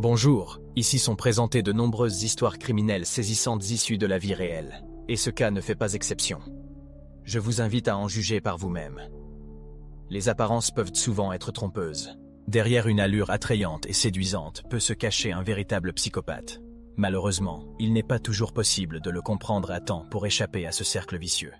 Bonjour, ici sont présentées de nombreuses histoires criminelles saisissantes issues de la vie réelle. Et ce cas ne fait pas exception. Je vous invite à en juger par vous-même. Les apparences peuvent souvent être trompeuses. Derrière une allure attrayante et séduisante peut se cacher un véritable psychopathe. Malheureusement, il n'est pas toujours possible de le comprendre à temps pour échapper à ce cercle vicieux.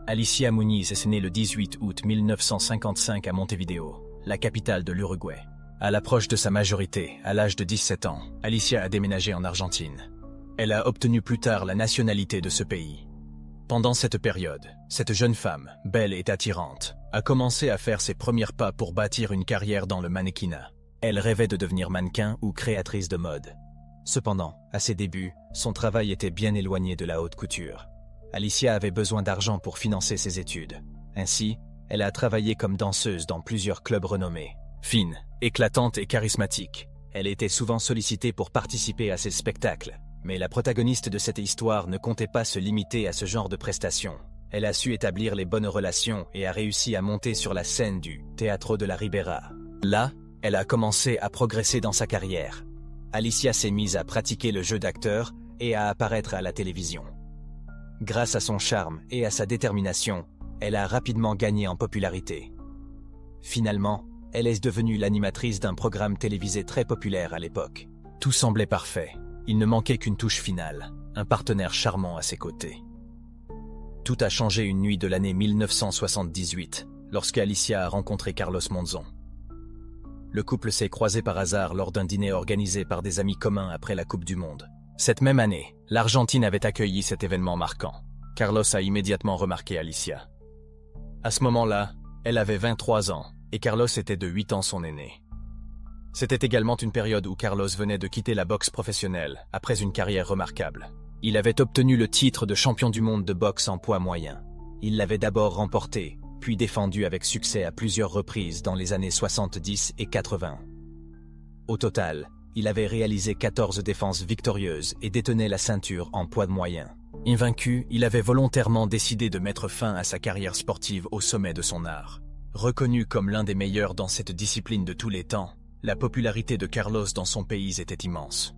Alicia Muniz est née le 18 août 1955 à Montevideo, la capitale de l'Uruguay. À l'approche de sa majorité, à l'âge de 17 ans, Alicia a déménagé en Argentine. Elle a obtenu plus tard la nationalité de ce pays. Pendant cette période, cette jeune femme, belle et attirante, a commencé à faire ses premiers pas pour bâtir une carrière dans le mannequinat. Elle rêvait de devenir mannequin ou créatrice de mode. Cependant, à ses débuts, son travail était bien éloigné de la haute couture. Alicia avait besoin d'argent pour financer ses études. Ainsi, elle a travaillé comme danseuse dans plusieurs clubs renommés. Fine, éclatante et charismatique, elle était souvent sollicitée pour participer à ses spectacles. Mais la protagoniste de cette histoire ne comptait pas se limiter à ce genre de prestations. Elle a su établir les bonnes relations et a réussi à monter sur la scène du Teatro de la Ribera. Là, elle a commencé à progresser dans sa carrière. Alicia s'est mise à pratiquer le jeu d'acteur et à apparaître à la télévision. Grâce à son charme et à sa détermination, elle a rapidement gagné en popularité. Finalement, elle est devenue l'animatrice d'un programme télévisé très populaire à l'époque. Tout semblait parfait. Il ne manquait qu'une touche finale, un partenaire charmant à ses côtés. Tout a changé une nuit de l'année 1978, lorsque Alicia a rencontré Carlos Monzon. Le couple s'est croisé par hasard lors d'un dîner organisé par des amis communs après la Coupe du Monde. Cette même année, l'Argentine avait accueilli cet événement marquant. Carlos a immédiatement remarqué Alicia. À ce moment-là, elle avait 23 ans, et Carlos était de 8 ans son aîné. C'était également une période où Carlos venait de quitter la boxe professionnelle après une carrière remarquable. Il avait obtenu le titre de champion du monde de boxe en poids moyen. Il l'avait d'abord remporté, puis défendu avec succès à plusieurs reprises dans les années 70 et 80. Au total, il avait réalisé 14 défenses victorieuses et détenait la ceinture en poids moyen. Invaincu, il avait volontairement décidé de mettre fin à sa carrière sportive au sommet de son art. Reconnu comme l'un des meilleurs dans cette discipline de tous les temps, la popularité de Carlos dans son pays était immense.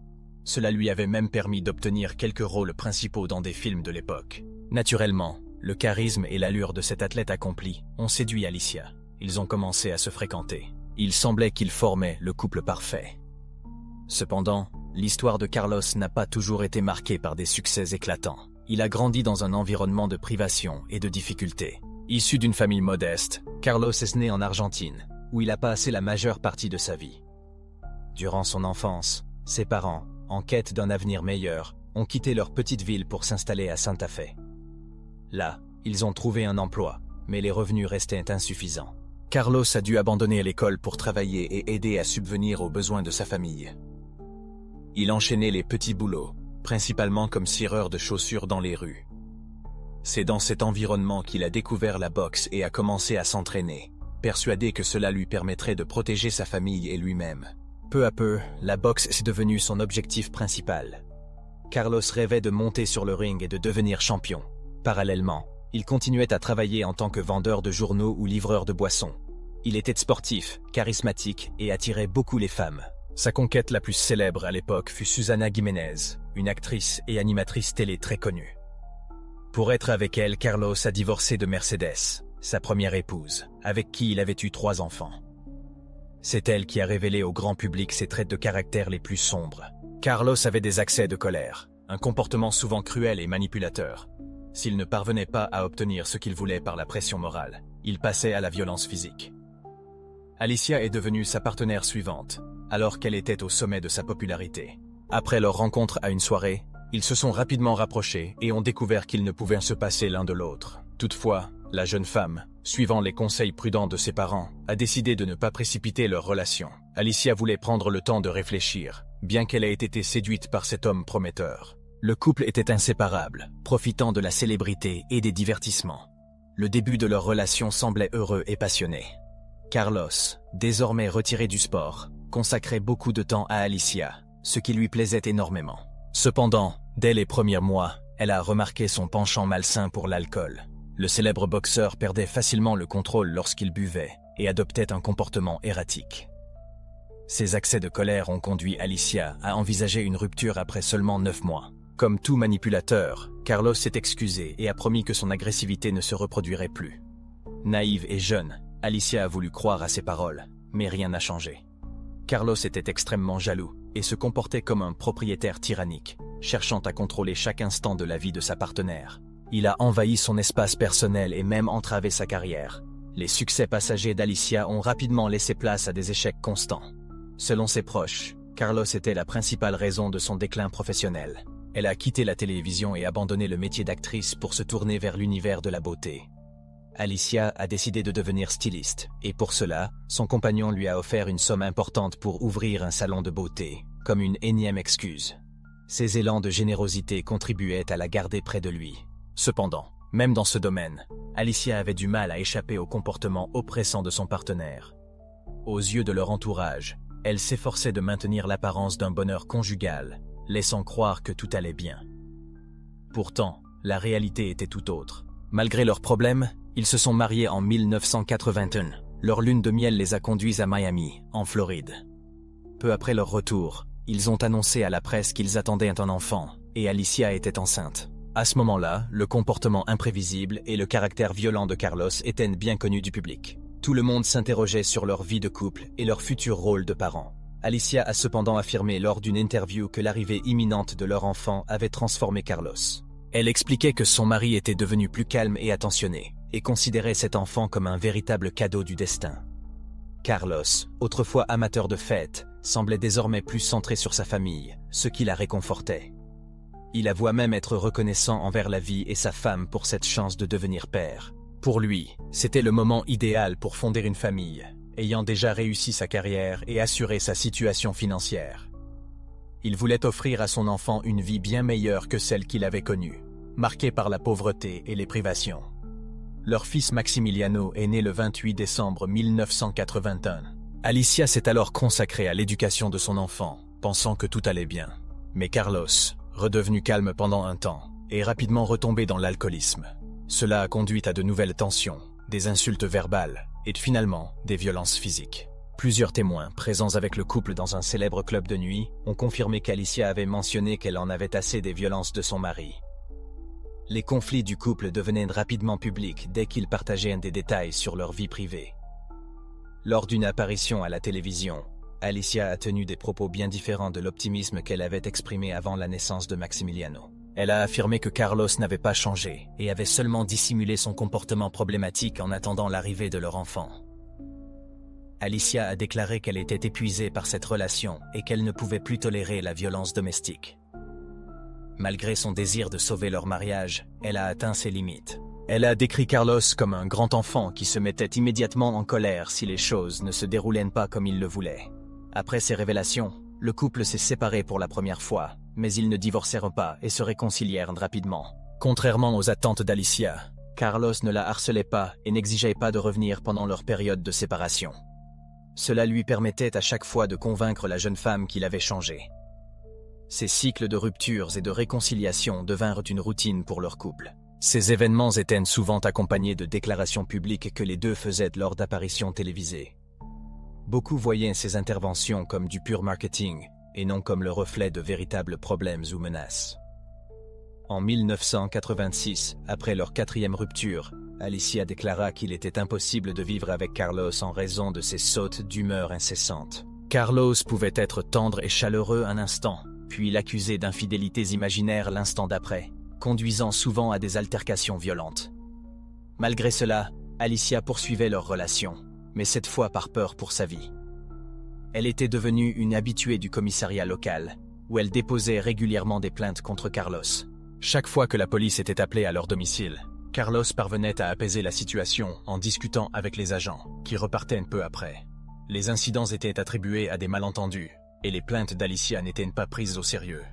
Cela lui avait même permis d'obtenir quelques rôles principaux dans des films de l'époque. Naturellement, le charisme et l'allure de cet athlète accompli ont séduit Alicia. Ils ont commencé à se fréquenter. Il semblait qu'ils formaient le couple parfait. Cependant, l'histoire de Carlos n'a pas toujours été marquée par des succès éclatants. Il a grandi dans un environnement de privation et de difficultés. Issu d'une famille modeste, Carlos est né en Argentine, où il a passé la majeure partie de sa vie. Durant son enfance, ses parents, en quête d'un avenir meilleur, ont quitté leur petite ville pour s'installer à Santa Fe. Là, ils ont trouvé un emploi, mais les revenus restaient insuffisants. Carlos a dû abandonner l'école pour travailler et aider à subvenir aux besoins de sa famille. Il enchaînait les petits boulots, principalement comme cireur de chaussures dans les rues. C'est dans cet environnement qu'il a découvert la boxe et a commencé à s'entraîner, persuadé que cela lui permettrait de protéger sa famille et lui-même. Peu à peu, la boxe est devenue son objectif principal. Carlos rêvait de monter sur le ring et de devenir champion. Parallèlement, il continuait à travailler en tant que vendeur de journaux ou livreur de boissons. Il était sportif, charismatique et attirait beaucoup les femmes. Sa conquête la plus célèbre à l'époque fut Susana Jiménez, une actrice et animatrice télé très connue. Pour être avec elle, Carlos a divorcé de Mercedes, sa première épouse, avec qui il avait eu 3 enfants. C'est elle qui a révélé au grand public ses traits de caractère les plus sombres. Carlos avait des accès de colère, un comportement souvent cruel et manipulateur. S'il ne parvenait pas à obtenir ce qu'il voulait par la pression morale, il passait à la violence physique. Alicia est devenue sa partenaire suivante, alors qu'elle était au sommet de sa popularité. Après leur rencontre à une soirée, ils se sont rapidement rapprochés et ont découvert qu'ils ne pouvaient se passer l'un de l'autre. Toutefois, la jeune femme, suivant les conseils prudents de ses parents, a décidé de ne pas précipiter leur relation. Alicia voulait prendre le temps de réfléchir, bien qu'elle ait été séduite par cet homme prometteur. Le couple était inséparable, profitant de la célébrité et des divertissements. Le début de leur relation semblait heureux et passionné. Carlos, désormais retiré du sport, consacrait beaucoup de temps à Alicia, ce qui lui plaisait énormément. Cependant, dès les premiers mois, elle a remarqué son penchant malsain pour l'alcool. Le célèbre boxeur perdait facilement le contrôle lorsqu'il buvait et adoptait un comportement erratique. Ces accès de colère ont conduit Alicia à envisager une rupture après seulement 9 mois. Comme tout manipulateur, Carlos s'est excusé et a promis que son agressivité ne se reproduirait plus. Naïve et jeune, Alicia a voulu croire à ses paroles, mais rien n'a changé. Carlos était extrêmement jaloux et se comportait comme un propriétaire tyrannique, cherchant à contrôler chaque instant de la vie de sa partenaire. Il a envahi son espace personnel et même entravé sa carrière. Les succès passagers d'Alicia ont rapidement laissé place à des échecs constants. Selon ses proches, Carlos était la principale raison de son déclin professionnel. Elle a quitté la télévision et abandonné le métier d'actrice pour se tourner vers l'univers de la beauté. Alicia a décidé de devenir styliste, et pour cela, son compagnon lui a offert une somme importante pour ouvrir un salon de beauté, comme une énième excuse. Ses élans de générosité contribuaient à la garder près de lui. Cependant, même dans ce domaine, Alicia avait du mal à échapper au comportement oppressant de son partenaire. Aux yeux de leur entourage, elle s'efforçait de maintenir l'apparence d'un bonheur conjugal, laissant croire que tout allait bien. Pourtant, la réalité était tout autre. Malgré leurs problèmes, ils se sont mariés en 1981. Leur lune de miel les a conduits à Miami, en Floride. Peu après leur retour, ils ont annoncé à la presse qu'ils attendaient un enfant, et Alicia était enceinte. À ce moment-là, le comportement imprévisible et le caractère violent de Carlos étaient bien connus du public. Tout le monde s'interrogeait sur leur vie de couple et leur futur rôle de parents. Alicia a cependant affirmé lors d'une interview que l'arrivée imminente de leur enfant avait transformé Carlos. Elle expliquait que son mari était devenu plus calme et attentionné, et considérait cet enfant comme un véritable cadeau du destin. Carlos, autrefois amateur de fêtes, semblait désormais plus centré sur sa famille, ce qui la réconfortait. Il avoua même être reconnaissant envers la vie et sa femme pour cette chance de devenir père. Pour lui, c'était le moment idéal pour fonder une famille, ayant déjà réussi sa carrière et assuré sa situation financière. Il voulait offrir à son enfant une vie bien meilleure que celle qu'il avait connue, marquée par la pauvreté et les privations. Leur fils Maximiliano est né le 28 décembre 1981. Alicia s'est alors consacrée à l'éducation de son enfant, pensant que tout allait bien. Mais Carlos, redevenu calme pendant un temps, est rapidement retombé dans l'alcoolisme. Cela a conduit à de nouvelles tensions, des insultes verbales et finalement des violences physiques. Plusieurs témoins, présents avec le couple dans un célèbre club de nuit, ont confirmé qu'Alicia avait mentionné qu'elle en avait assez des violences de son mari. Les conflits du couple devenaient rapidement publics dès qu'ils partageaient des détails sur leur vie privée. Lors d'une apparition à la télévision, Alicia a tenu des propos bien différents de l'optimisme qu'elle avait exprimé avant la naissance de Maximiliano. Elle a affirmé que Carlos n'avait pas changé et avait seulement dissimulé son comportement problématique en attendant l'arrivée de leur enfant. Alicia a déclaré qu'elle était épuisée par cette relation et qu'elle ne pouvait plus tolérer la violence domestique. Malgré son désir de sauver leur mariage, elle a atteint ses limites. Elle a décrit Carlos comme un grand enfant qui se mettait immédiatement en colère si les choses ne se déroulaient pas comme il le voulait. Après ces révélations, le couple s'est séparé pour la première fois, mais ils ne divorcèrent pas et se réconcilièrent rapidement. Contrairement aux attentes d'Alicia, Carlos ne la harcelait pas et n'exigeait pas de revenir pendant leur période de séparation. Cela lui permettait à chaque fois de convaincre la jeune femme qu'il avait changé. Ces cycles de ruptures et de réconciliation devinrent une routine pour leur couple. Ces événements étaient souvent accompagnés de déclarations publiques que les deux faisaient lors d'apparitions télévisées. Beaucoup voyaient ces interventions comme du pur marketing et non comme le reflet de véritables problèmes ou menaces. En 1986, après leur 4e rupture, Alicia déclara qu'il était impossible de vivre avec Carlos en raison de ses sautes d'humeur incessantes. Carlos pouvait être tendre et chaleureux un instant, puis l'accuser d'infidélités imaginaires l'instant d'après, conduisant souvent à des altercations violentes. Malgré cela, Alicia poursuivait leur relation, mais cette fois par peur pour sa vie. Elle était devenue une habituée du commissariat local, où elle déposait régulièrement des plaintes contre Carlos. Chaque fois que la police était appelée à leur domicile, Carlos parvenait à apaiser la situation en discutant avec les agents, qui repartaient un peu après. Les incidents étaient attribués à des malentendus, et les plaintes d'Alicia n'étaient pas prises au sérieux.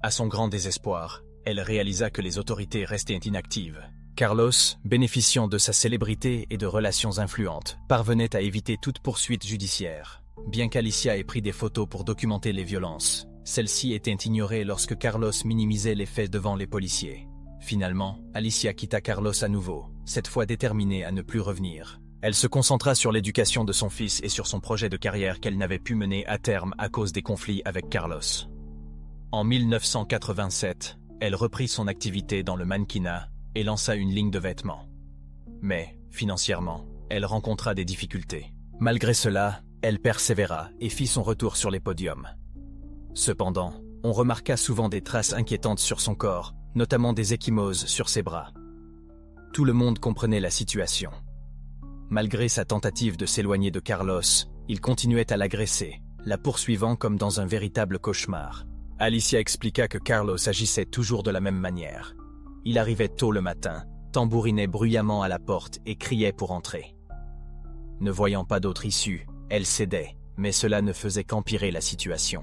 À son grand désespoir, elle réalisa que les autorités restaient inactives. Carlos, bénéficiant de sa célébrité et de relations influentes, parvenait à éviter toute poursuite judiciaire. Bien qu'Alicia ait pris des photos pour documenter les violences, celles-ci étaient ignorées lorsque Carlos minimisait les faits devant les policiers. Finalement, Alicia quitta Carlos à nouveau, cette fois déterminée à ne plus revenir. Elle se concentra sur l'éducation de son fils et sur son projet de carrière qu'elle n'avait pu mener à terme à cause des conflits avec Carlos. En 1987, elle reprit son activité dans le mannequinat et lança une ligne de vêtements. Mais, financièrement, elle rencontra des difficultés. Malgré cela, elle persévéra et fit son retour sur les podiums. Cependant, on remarqua souvent des traces inquiétantes sur son corps, notamment des ecchymoses sur ses bras. Tout le monde comprenait la situation. Malgré sa tentative de s'éloigner de Carlos, il continuait à l'agresser, la poursuivant comme dans un véritable cauchemar. Alicia expliqua que Carlos agissait toujours de la même manière. Il arrivait tôt le matin, tambourinait bruyamment à la porte et criait pour entrer. Ne voyant pas d'autre issue, elle cédait, mais cela ne faisait qu'empirer la situation.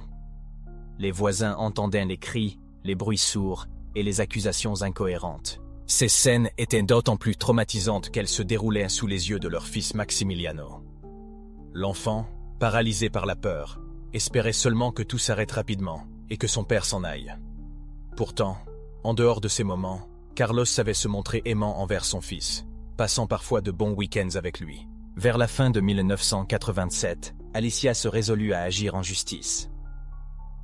Les voisins entendaient les cris, les bruits sourds et les accusations incohérentes. Ces scènes étaient d'autant plus traumatisantes qu'elles se déroulaient sous les yeux de leur fils Maximiliano. L'enfant, paralysé par la peur, espérait seulement que tout s'arrête rapidement et que son père s'en aille. Pourtant, en dehors de ces moments, Carlos savait se montrer aimant envers son fils, passant parfois de bons week-ends avec lui. Vers la fin de 1987, Alicia se résolut à agir en justice.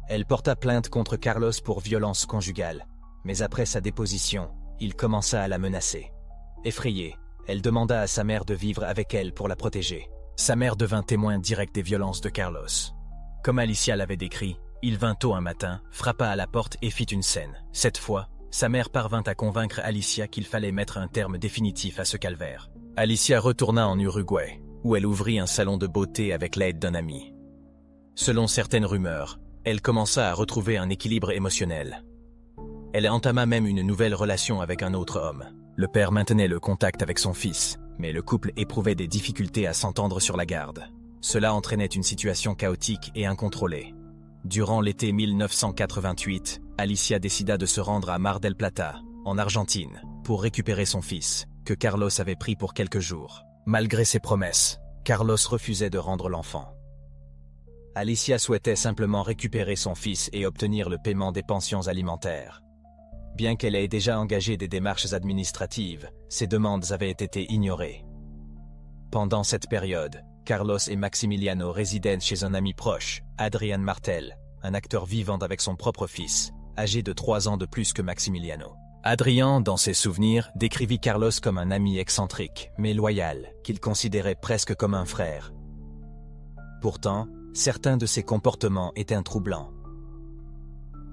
Elle porta plainte contre Carlos pour violence conjugale, mais après sa déposition, il commença à la menacer. Effrayée, elle demanda à sa mère de vivre avec elle pour la protéger. Sa mère devint témoin direct des violences de Carlos. Comme Alicia l'avait décrit, il vint tôt un matin, frappa à la porte et fit une scène. Cette fois, sa mère parvint à convaincre Alicia qu'il fallait mettre un terme définitif à ce calvaire. Alicia retourna en Uruguay, où elle ouvrit un salon de beauté avec l'aide d'un ami. Selon certaines rumeurs, elle commença à retrouver un équilibre émotionnel. Elle entama même une nouvelle relation avec un autre homme. Le père maintenait le contact avec son fils, mais le couple éprouvait des difficultés à s'entendre sur la garde. Cela entraînait une situation chaotique et incontrôlée. Durant l'été 1988, Alicia décida de se rendre à Mar del Plata, en Argentine, pour récupérer son fils, que Carlos avait pris pour quelques jours. Malgré ses promesses, Carlos refusait de rendre l'enfant. Alicia souhaitait simplement récupérer son fils et obtenir le paiement des pensions alimentaires. Bien qu'elle ait déjà engagé des démarches administratives, ses demandes avaient été ignorées. Pendant cette période, Carlos et Maximiliano résidaient chez un ami proche, Adrián Martel, un acteur vivant avec son propre fils, âgé de 3 ans de plus que Maximiliano. Adrián, dans ses souvenirs, décrivit Carlos comme un ami excentrique, mais loyal, qu'il considérait presque comme un frère. Pourtant, certains de ses comportements étaient troublants.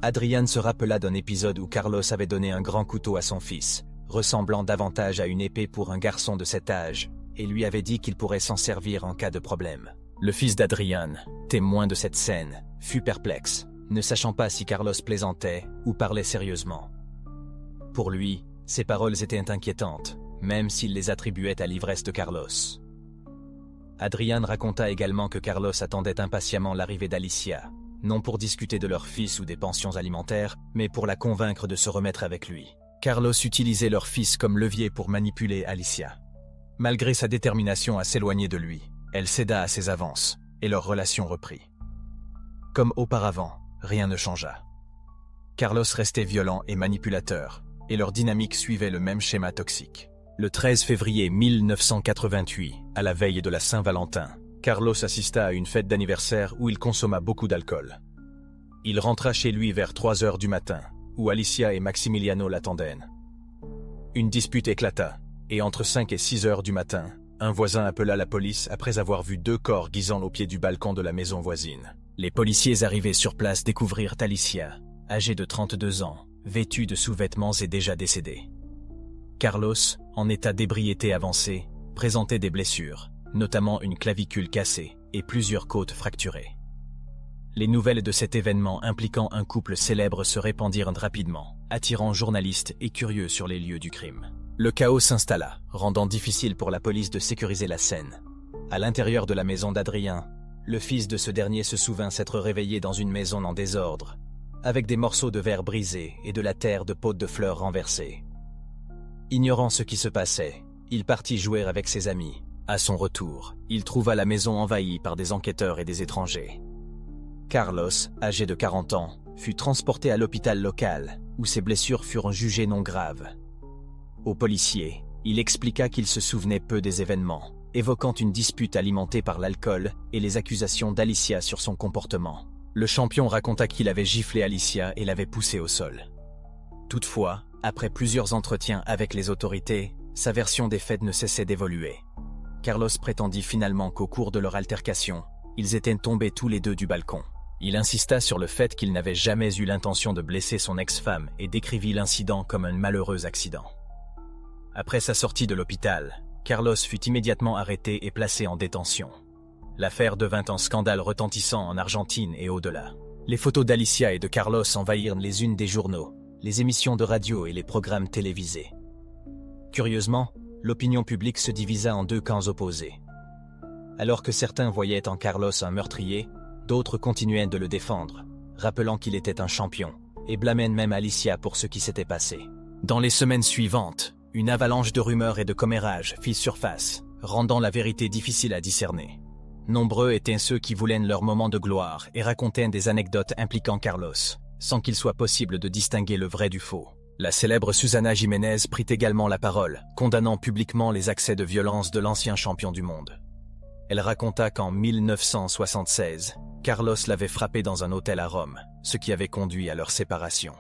Adrián se rappela d'un épisode où Carlos avait donné un grand couteau à son fils, ressemblant davantage à une épée pour un garçon de cet âge, et lui avait dit qu'il pourrait s'en servir en cas de problème. Le fils d'Adrián, témoin de cette scène, fut perplexe, ne sachant pas si Carlos plaisantait ou parlait sérieusement. Pour lui, ces paroles étaient inquiétantes, même s'il les attribuait à l'ivresse de Carlos. Adrián raconta également que Carlos attendait impatiemment l'arrivée d'Alicia, non pour discuter de leur fils ou des pensions alimentaires, mais pour la convaincre de se remettre avec lui. Carlos utilisait leur fils comme levier pour manipuler Alicia. Malgré sa détermination à s'éloigner de lui, elle céda à ses avances, et leur relation reprit. Comme auparavant, rien ne changea. Carlos restait violent et manipulateur, et leur dynamique suivait le même schéma toxique. Le 13 février 1988, à la veille de la Saint-Valentin, Carlos assista à une fête d'anniversaire où il consomma beaucoup d'alcool. Il rentra chez lui vers 3 heures du matin, où Alicia et Maximiliano l'attendaient. Une dispute éclata, et entre 5 et 6 heures du matin, un voisin appela la police après avoir vu 2 corps gisant au pied du balcon de la maison voisine. Les policiers arrivés sur place découvrirent Alicia, âgée de 32 ans, vêtue de sous-vêtements et déjà décédée. Carlos, en état d'ébriété avancée, présentait des blessures, notamment une clavicule cassée et plusieurs côtes fracturées. Les nouvelles de cet événement impliquant un couple célèbre se répandirent rapidement, attirant journalistes et curieux sur les lieux du crime. Le chaos s'installa, rendant difficile pour la police de sécuriser la scène. À l'intérieur de la maison d'Adrián, le fils de ce dernier se souvint s'être réveillé dans une maison en désordre, avec des morceaux de verre brisés et de la terre de pots de fleurs renversés. Ignorant ce qui se passait, il partit jouer avec ses amis. À son retour, il trouva la maison envahie par des enquêteurs et des étrangers. Carlos, âgé de 40 ans, fut transporté à l'hôpital local, où ses blessures furent jugées non graves. Au policier, il expliqua qu'il se souvenait peu des événements, évoquant une dispute alimentée par l'alcool et les accusations d'Alicia sur son comportement. Le champion raconta qu'il avait giflé Alicia et l'avait poussée au sol. Toutefois, après plusieurs entretiens avec les autorités, sa version des faits ne cessait d'évoluer. Carlos prétendit finalement qu'au cours de leur altercation, ils étaient tombés tous les deux du balcon. Il insista sur le fait qu'il n'avait jamais eu l'intention de blesser son ex-femme et décrivit l'incident comme un malheureux accident. Après sa sortie de l'hôpital, Carlos fut immédiatement arrêté et placé en détention. L'affaire devint un scandale retentissant en Argentine et au-delà. Les photos d'Alicia et de Carlos envahirent les unes des journaux, les émissions de radio et les programmes télévisés. Curieusement, l'opinion publique se divisa en deux camps opposés. Alors que certains voyaient en Carlos un meurtrier, d'autres continuaient de le défendre, rappelant qu'il était un champion, et blâmaient même Alicia pour ce qui s'était passé. Dans les semaines suivantes, une avalanche de rumeurs et de commérages fit surface, rendant la vérité difficile à discerner. Nombreux étaient ceux qui voulaient leur moment de gloire et racontaient des anecdotes impliquant Carlos, sans qu'il soit possible de distinguer le vrai du faux. La célèbre Susana Jiménez prit également la parole, condamnant publiquement les accès de violence de l'ancien champion du monde. Elle raconta qu'en 1976, Carlos l'avait frappé dans un hôtel à Rome, ce qui avait conduit à leur séparation.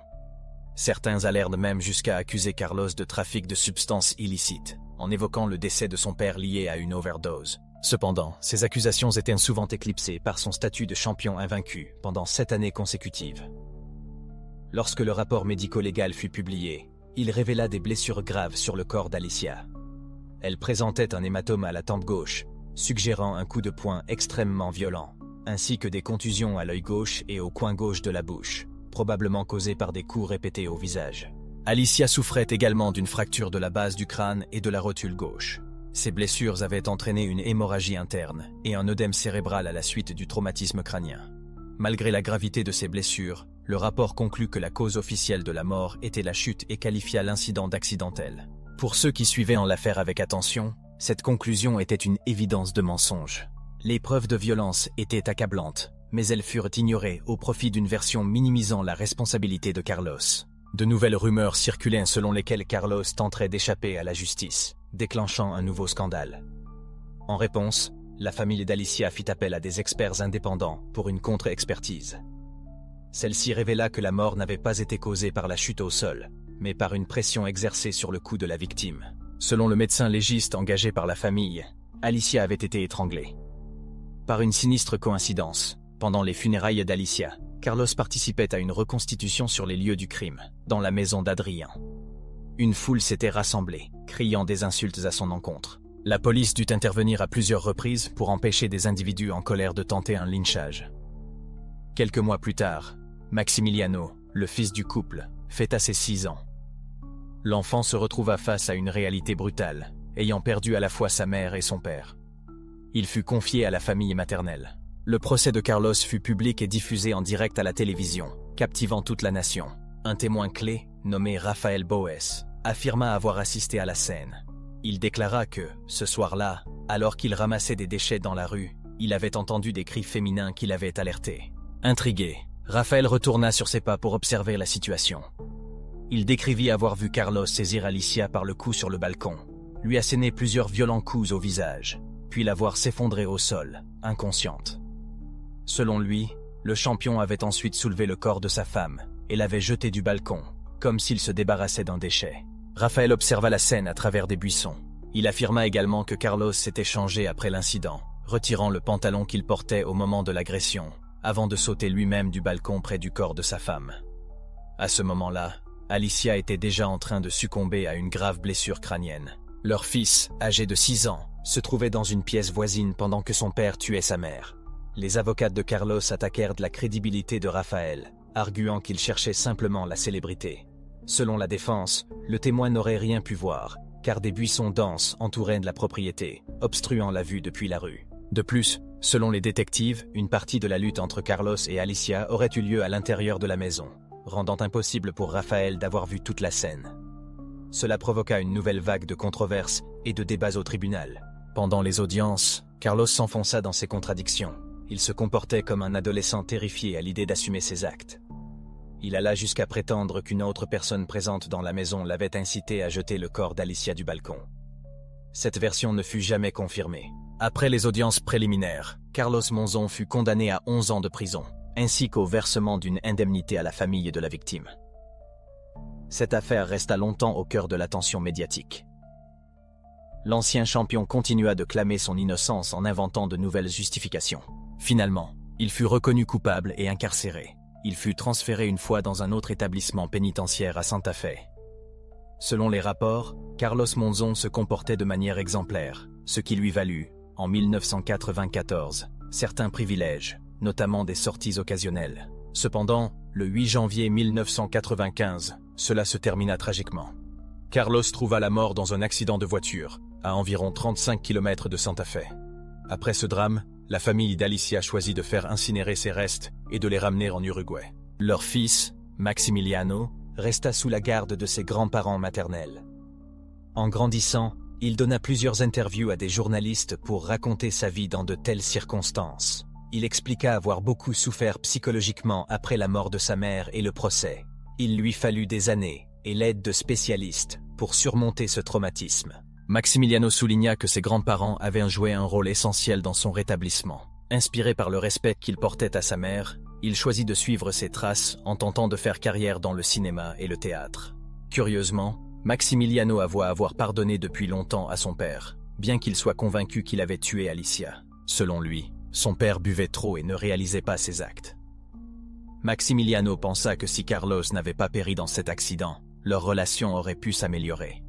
Certains allèrent même jusqu'à accuser Carlos de trafic de substances illicites, en évoquant le décès de son père lié à une overdose. Cependant, ces accusations étaient souvent éclipsées par son statut de champion invaincu pendant 7 années consécutives. Lorsque le rapport médico-légal fut publié, il révéla des blessures graves sur le corps d'Alicia. Elle présentait un hématome à la tempe gauche, suggérant un coup de poing extrêmement violent, ainsi que des contusions à l'œil gauche et au coin gauche de la bouche, probablement causées par des coups répétés au visage. Alicia souffrait également d'une fracture de la base du crâne et de la rotule gauche. Ces blessures avaient entraîné une hémorragie interne et un œdème cérébral à la suite du traumatisme crânien. Malgré la gravité de ces blessures, le rapport conclut que la cause officielle de la mort était la chute et qualifia l'incident d'accidentel. Pour ceux qui suivaient l'affaire avec attention, cette conclusion était une évidence de mensonge. Les preuves de violence étaient accablantes, mais elles furent ignorées au profit d'une version minimisant la responsabilité de Carlos. De nouvelles rumeurs circulaient selon lesquelles Carlos tenterait d'échapper à la justice, déclenchant un nouveau scandale. En réponse, la famille d'Alicia fit appel à des experts indépendants pour une contre-expertise. Celle-ci révéla que la mort n'avait pas été causée par la chute au sol, mais par une pression exercée sur le cou de la victime. Selon le médecin légiste engagé par la famille, Alicia avait été étranglée. Par une sinistre coïncidence, pendant les funérailles d'Alicia, Carlos participait à une reconstitution sur les lieux du crime, dans la maison d'Adrien. Une foule s'était rassemblée, criant des insultes à son encontre. La police dut intervenir à plusieurs reprises pour empêcher des individus en colère de tenter un lynchage. Quelques mois plus tard, Maximiliano, le fils du couple, fêta ses 6 ans. L'enfant se retrouva face à une réalité brutale, ayant perdu à la fois sa mère et son père. Il fut confié à la famille maternelle. Le procès de Carlos fut public et diffusé en direct à la télévision, captivant toute la nation. Un témoin clé, nommé Rafael Boès, affirma avoir assisté à la scène. Il déclara que, ce soir-là, alors qu'il ramassait des déchets dans la rue, il avait entendu des cris féminins qui l'avaient alerté. Intrigué, Rafael retourna sur ses pas pour observer la situation. Il décrivit avoir vu Carlos saisir Alicia par le cou sur le balcon, lui asséner plusieurs violents coups au visage, puis la voir s'effondrer au sol, inconsciente. Selon lui, le champion avait ensuite soulevé le corps de sa femme et l'avait jeté du balcon, comme s'il se débarrassait d'un déchet. Rafael observa la scène à travers des buissons. Il affirma également que Carlos s'était changé après l'incident, retirant le pantalon qu'il portait au moment de l'agression, avant de sauter lui-même du balcon près du corps de sa femme. À ce moment-là, Alicia était déjà en train de succomber à une grave blessure crânienne. Leur fils, âgé de 6 ans, se trouvait dans une pièce voisine pendant que son père tuait sa mère. Les avocats de Carlos attaquèrent de la crédibilité de Rafael, arguant qu'il cherchait simplement la célébrité. Selon la défense, le témoin n'aurait rien pu voir, car des buissons denses entouraient de la propriété, obstruant la vue depuis la rue. De plus, selon les détectives, une partie de la lutte entre Carlos et Alicia aurait eu lieu à l'intérieur de la maison, rendant impossible pour Rafael d'avoir vu toute la scène. Cela provoqua une nouvelle vague de controverses et de débats au tribunal. Pendant les audiences, Carlos s'enfonça dans ses contradictions. Il se comportait comme un adolescent terrifié à l'idée d'assumer ses actes. Il alla jusqu'à prétendre qu'une autre personne présente dans la maison l'avait incité à jeter le corps d'Alicia du balcon. cette version ne fut jamais confirmée. Après les audiences préliminaires, Carlos Monzon fut condamné à 11 ans de prison, ainsi qu'au versement d'une indemnité à la famille de la victime. Cette affaire resta longtemps au cœur de l'attention médiatique. L'ancien champion continua de clamer son innocence en inventant de nouvelles justifications. Finalement, il fut reconnu coupable et incarcéré. Il fut transféré une fois dans un autre établissement pénitentiaire à Santa Fe. Selon les rapports, Carlos Monzon se comportait de manière exemplaire, ce qui lui valut, en 1994, certains privilèges, notamment des sorties occasionnelles. Cependant, le 8 janvier 1995, cela se termina tragiquement. Carlos trouva la mort dans un accident de voiture, à environ 35 km de Santa Fe. Après ce drame, la famille d'Alicia choisit de faire incinérer ses restes et de les ramener en Uruguay. Leur fils, Maximiliano, resta sous la garde de ses grands-parents maternels. En grandissant, il donna plusieurs interviews à des journalistes pour raconter sa vie dans de telles circonstances. Il expliqua avoir beaucoup souffert psychologiquement après la mort de sa mère et le procès. Il lui fallut des années et l'aide de spécialistes pour surmonter ce traumatisme. Maximiliano souligna que ses grands-parents avaient joué un rôle essentiel dans son rétablissement. Inspiré par le respect qu'il portait à sa mère, il choisit de suivre ses traces en tentant de faire carrière dans le cinéma et le théâtre. Curieusement, Maximiliano avoua avoir pardonné depuis longtemps à son père, bien qu'il soit convaincu qu'il avait tué Alicia. Selon lui, son père buvait trop et ne réalisait pas ses actes. Maximiliano pensa que si Carlos n'avait pas péri dans cet accident, leur relation aurait pu s'améliorer.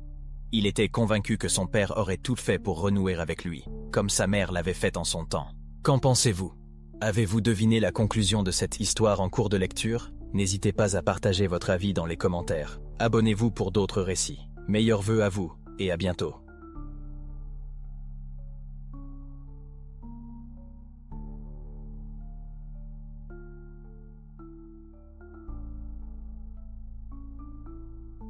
Il était convaincu que son père aurait tout fait pour renouer avec lui, comme sa mère l'avait fait en son temps. Qu'en pensez-vous? Avez-vous deviné la conclusion de cette histoire en cours de lecture? N'hésitez pas à partager votre avis dans les commentaires. Abonnez-vous pour d'autres récits. Meilleurs vœux à vous, et à bientôt.